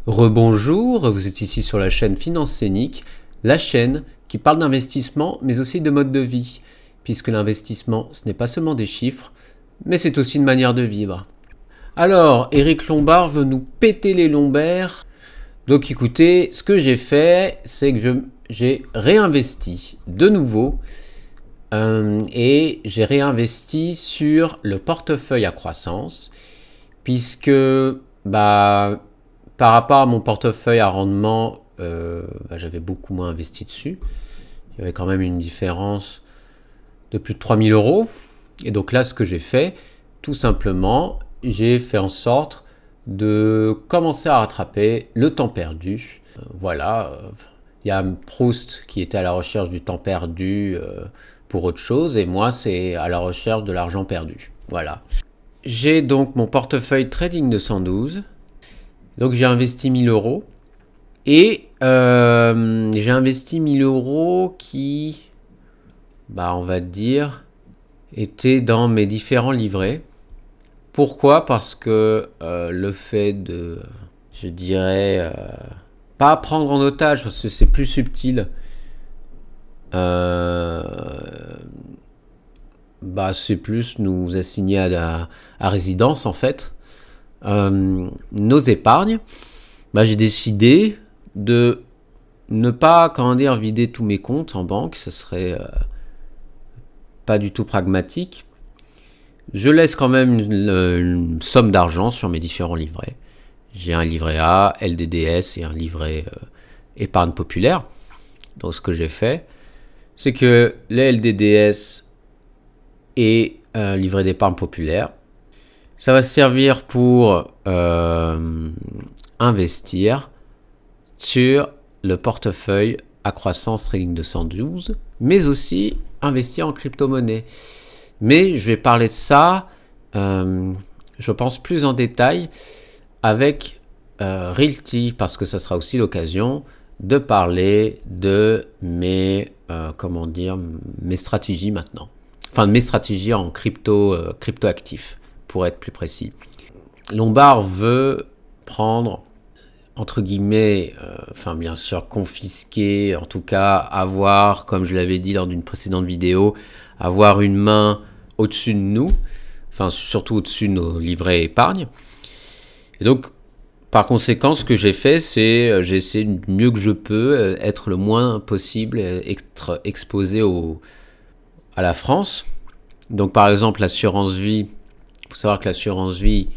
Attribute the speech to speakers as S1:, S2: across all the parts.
S1: Rebonjour, vous êtes ici sur la chaîne Finance Scénique, la chaîne qui parle d'investissement mais aussi de mode de vie, puisque l'investissement ce n'est pas seulement des chiffres, mais c'est aussi une manière de vivre. Alors, Éric Lombard veut nous péter les lombaires, donc écoutez, ce que j'ai fait, c'est que j'ai réinvesti de nouveau, et j'ai réinvesti sur le portefeuille à croissance, puisque par rapport à mon portefeuille à rendement, j'avais beaucoup moins investi dessus. Il y avait quand même une différence de plus de 3000 euros. Et donc là, ce que j'ai fait, tout simplement, j'ai fait en sorte de commencer à rattraper le temps perdu. Voilà, il y a Proust qui était à la recherche du temps perdu pour autre chose, et moi, c'est à la recherche de l'argent perdu. Voilà. J'ai donc mon portefeuille Trading 212. Donc j'ai investi 1000 euros. Et j'ai investi 1000 euros qui, on va dire, étaient dans mes différents livrets. Pourquoi? Parce que le fait de, je dirais, pas prendre en otage, parce que c'est plus subtil, c'est plus nous assigner à résidence en fait. Nos épargnes, j'ai décidé de ne pas, vider tous mes comptes en banque, ce serait pas du tout pragmatique. Je laisse quand même une somme d'argent sur mes différents livrets. J'ai un livret A, LDDS et un livret épargne populaire. Donc ce que j'ai fait, c'est que les LDDS et un livret d'épargne populaire, ça va servir pour investir sur le portefeuille à croissance Trading 212, mais aussi investir en crypto-monnaie. Mais je vais parler de ça, je pense, plus en détail avec Realty, parce que ça sera aussi l'occasion de parler de mes stratégies maintenant. Enfin, de mes stratégies en crypto-actifs. Pour être plus précis. Lombard veut prendre, entre guillemets, bien sûr confisquer, en tout cas avoir, comme je l'avais dit lors d'une précédente vidéo, avoir une main au-dessus de nous, surtout au-dessus de nos livrets épargne. Et donc, par conséquent, ce que j'ai fait, c'est j'ai essayé du mieux que je peux être le moins possible, être exposé à la France. Donc, par exemple, l'assurance vie. Il faut savoir que l'assurance vie,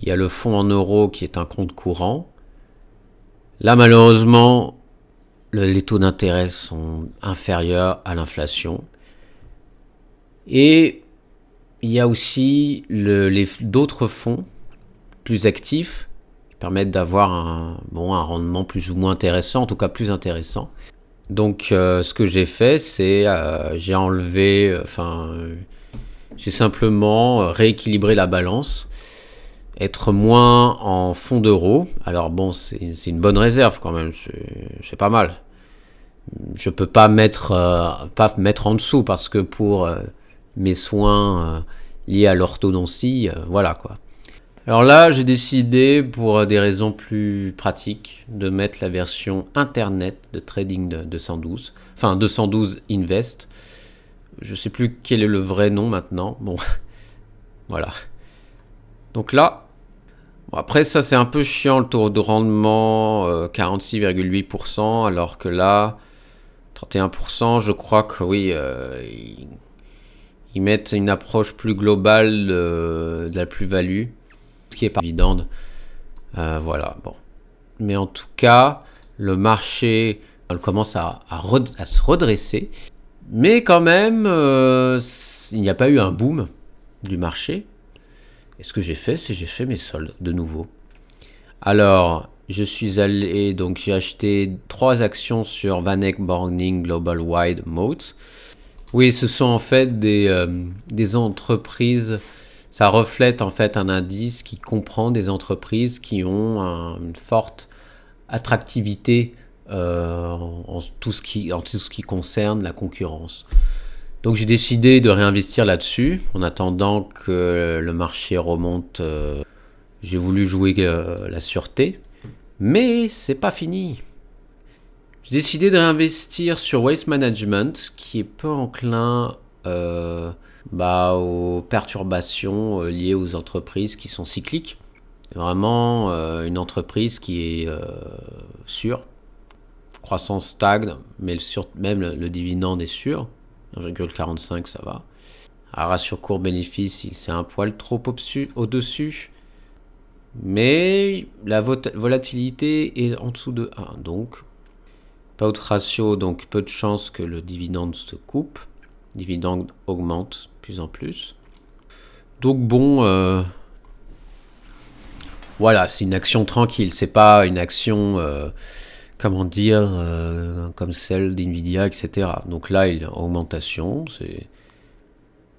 S1: il y a le fonds en euros qui est un compte courant. Là, malheureusement, les taux d'intérêt sont inférieurs à l'inflation. Et il y a aussi d'autres fonds plus actifs qui permettent d'avoir un rendement plus ou moins intéressant, en tout cas plus intéressant. Donc, ce que j'ai fait, c'est j'ai enlevé... j'ai simplement rééquilibré la balance, être moins en fonds d'euros. Alors bon, c'est une bonne réserve quand même, c'est pas mal. Je peux pas mettre en dessous parce que pour mes soins liés à l'orthodontie, voilà quoi. Alors là, j'ai décidé, pour des raisons plus pratiques, de mettre la version internet de Trading 212, 212 Invest. Je sais plus quel est le vrai nom maintenant. Bon, voilà. Donc là, après ça c'est un peu chiant le taux de rendement, 46,8%, alors que là, 31%, je crois que oui, ils mettent une approche plus globale de la plus-value, ce qui est pas évident. Voilà, bon. Mais en tout cas, le marché commence à se redresser. Mais quand même, il n'y a pas eu un boom du marché. Et ce que j'ai fait, c'est j'ai fait mes soldes de nouveau. Alors, je suis allé, donc j'ai acheté 3 actions sur Vanek Morning Global Wide Moat. Oui, ce sont en fait des entreprises, ça reflète en fait un indice qui comprend des entreprises qui ont une forte attractivité en tout ce qui concerne la concurrence. Donc j'ai décidé de réinvestir là-dessus en attendant que le marché remonte. J'ai voulu jouer la sûreté Mais c'est pas fini. J'ai décidé de réinvestir sur Waste Management, qui est peu enclin aux perturbations liées aux entreprises qui sont cycliques. Vraiment une entreprise qui est sûre. Croissance stagne, mais même le dividende est sûr. 1,45, ça va. Ratio court-bénéfice, c'est un poil trop au-dessus. Mais la volatilité est en dessous de 1. Donc, pas autre ratio, donc peu de chances que le dividende se coupe. Le dividende augmente de plus en plus. Donc bon, voilà, c'est une action tranquille. C'est pas une action, comment dire, comme celle d'NVIDIA, etc. Donc là, il y a une augmentation.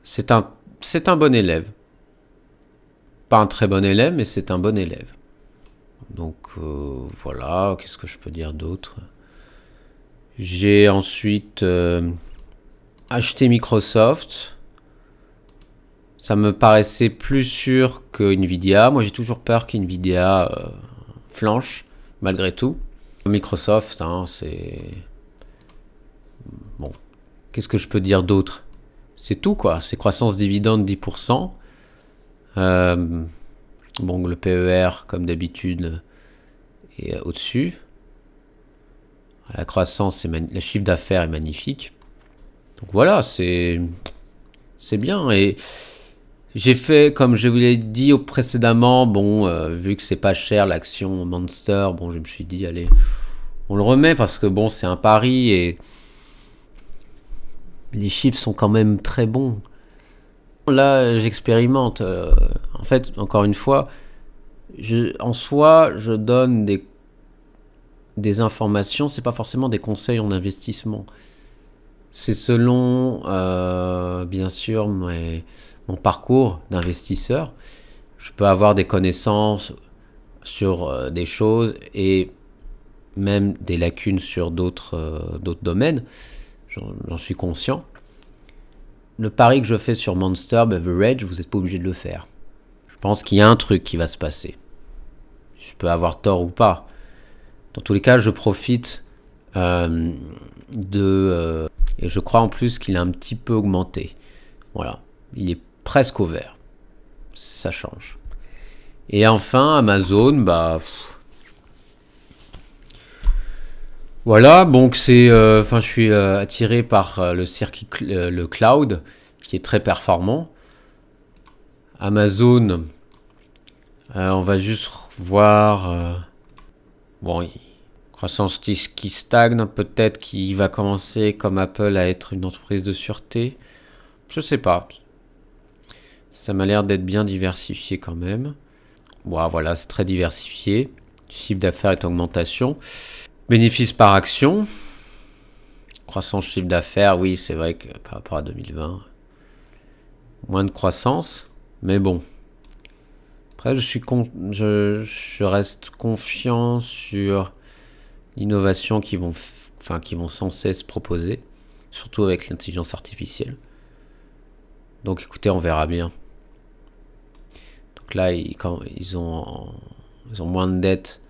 S1: C'est un bon élève. Pas un très bon élève, mais c'est un bon élève. Donc voilà, qu'est-ce que je peux dire d'autre? J'ai ensuite acheté Microsoft. Ça me paraissait plus sûr que Nvidia. Moi, j'ai toujours peur qu'Nvidia flanche, malgré tout. Microsoft, hein, c'est... Bon, qu'est-ce que je peux dire d'autre? C'est tout, quoi. C'est croissance dividende 10%. Bon, le PER, comme d'habitude, est au-dessus. La croissance, le chiffre d'affaires est magnifique. Donc voilà, c'est bien. Et j'ai fait, comme je vous l'ai dit précédemment, bon, vu que c'est pas cher l'action Monster, bon, je me suis dit, allez, on le remet parce que bon, c'est un pari et les chiffres sont quand même très bons. Là, j'expérimente. En fait, encore une fois, en soi, je donne des informations, c'est pas forcément des conseils en investissement. C'est selon, bien sûr, mon parcours d'investisseur. Je peux avoir des connaissances sur des choses et même des lacunes sur d'autres domaines. J'en suis conscient. Le pari que je fais sur Monster Beverage, vous n'êtes pas obligé de le faire. Je pense qu'il y a un truc qui va se passer. Je peux avoir tort ou pas. Dans tous les cas, je profite et je crois en plus qu'il a un petit peu augmenté. Voilà, il est presque au vert. Ça change. Et enfin, Amazon, bah... Voilà, donc je suis attiré par le circuit, le cloud, qui est très performant. Amazon, on va juste voir... bon, croissance qui stagne, peut-être qu'il va commencer, comme Apple, à être une entreprise de sûreté. Je sais pas. Ça m'a l'air d'être bien diversifié quand même. Bon, voilà, c'est très diversifié. Chiffre d'affaires est en augmentation. Bénéfice par action. Croissance chiffre d'affaires, oui, c'est vrai que par rapport à 2020, moins de croissance. Mais bon. Après, je reste confiant sur l'innovation qui vont sans cesse proposer, surtout avec l'intelligence artificielle. Donc écoutez, on verra bien. Donc là, ils ont moins de dettes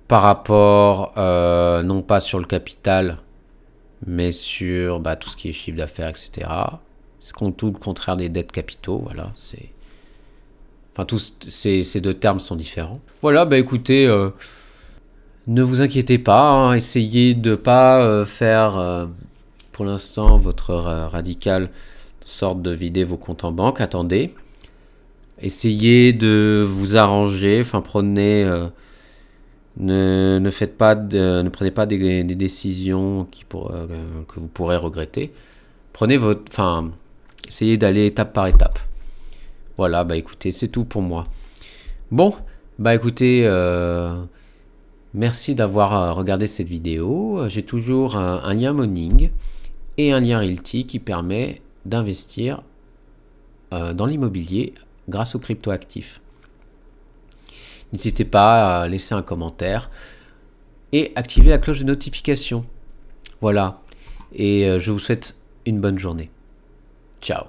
S1: par rapport, non pas sur le capital, mais sur tout ce qui est chiffre d'affaires, etc. C'est tout le contraire des dettes capitaux, voilà. Tous ces deux termes sont différents. Voilà, écoutez, ne vous inquiétez pas, hein, essayez de ne pas faire, pour l'instant, votre radical sorte de vider vos comptes en banque. Attendez. Essayez de vous arranger, prenez... Ne prenez pas des décisions que vous pourrez regretter. Essayez d'aller étape par étape. Voilà, écoutez, c'est tout pour moi. Bon, écoutez, merci d'avoir regardé cette vidéo. J'ai toujours un lien Morning et un lien Realty qui permet d'investir dans l'immobilier grâce aux cryptoactifs. N'hésitez pas à laisser un commentaire et activer la cloche de notification. Voilà. Et je vous souhaite une bonne journée. Ciao.